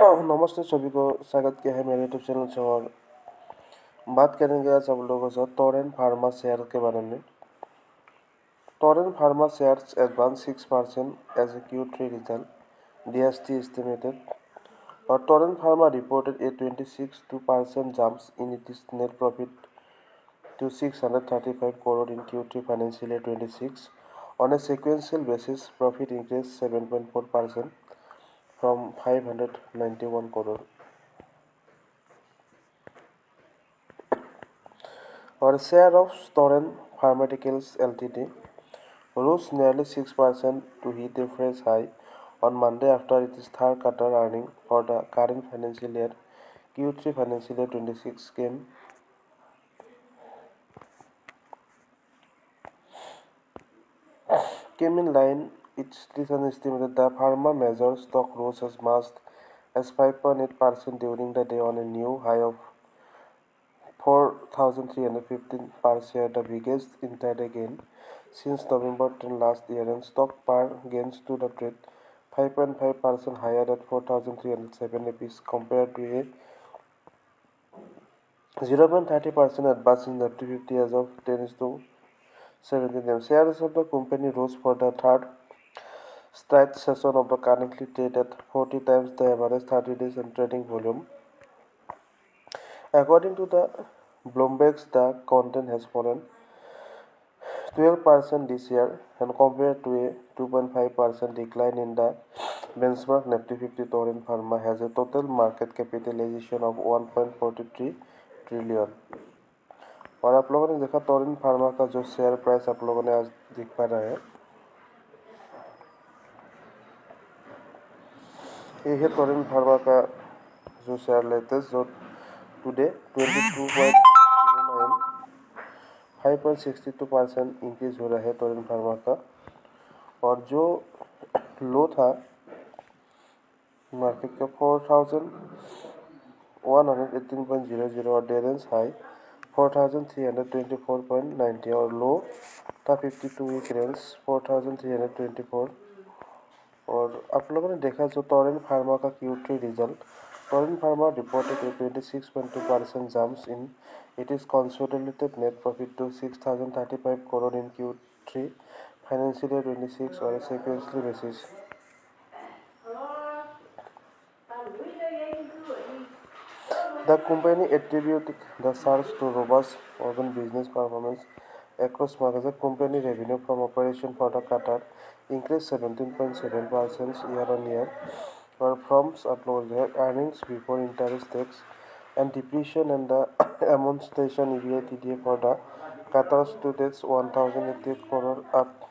नमस्ते सभी को स्वागत किया है मेरे यूट्यूब चैनल से। और बात करेंगे आज आप लोगों से टोरेंट फार्मा शेयर के बारे में। Torrent pharma shares advanced 6% as a Q3 result, DST estimated. Or Torrent Pharma reported a 26% jump in its net profit to 635 crore in Q3 financial year 26. On a sequential basis, profit increased 7.4% from 591 crore. Our share of Torrent Pharmaceuticals Ltd rose nearly 6% to hit a fresh high on Monday after its third quarter earnings for the current financial year. Q3 financial year 26 came in line. Its recent estimated the pharma major stock rose as much as 5.8% during the day on a new high of 4,315 per share, the biggest intraday gain since November 10 last year, and stock per gains stood at 5.5% higher at 4,307 rupees compared to a 0.30% advance in Nifty 50 as of 10:17 am. Shares of the company rose for the third straight session of the currently trade at 40 times the average 30 days and trading volume. According to the Bloomberg's, the content has fallen 12% this year and compared to a 2.5% decline in the benchmark Nifty 50. Torrent Pharma has a total market capitalization of 1.43 trillion. और आप लोगों ने देखा Torrent pharma का जो share price आप लोगों ने आज देख पा रहे हैं, ये है टोरेंट फार्मा का जो शेयर लेटेस्ट जो टुडे 22.09 5.62% इंक्रीज हो रहा है टोरेंट फार्मा का। और जो लो था मार्केट का 4,118.00 और डेरेंस हाई 4,324.90 और लो था 52 वीक रेंज 4,324। और आप लोगों ने देखा जो टोरेंट फार्मा का Q3 result, Torrent pharma reported A 26.2% jumps in it is consolidated net profit to 6,035 crore in Q3 financial year 26 on a sequential basis. The company attributed the surge to robust organ business performance across markets. The company revenue from operation for the quarter increased 17.7% year-on-year, or from earnings before interest, tax, and depreciation and the amortization EBITDA for the quarter stood at 1,088 crore, up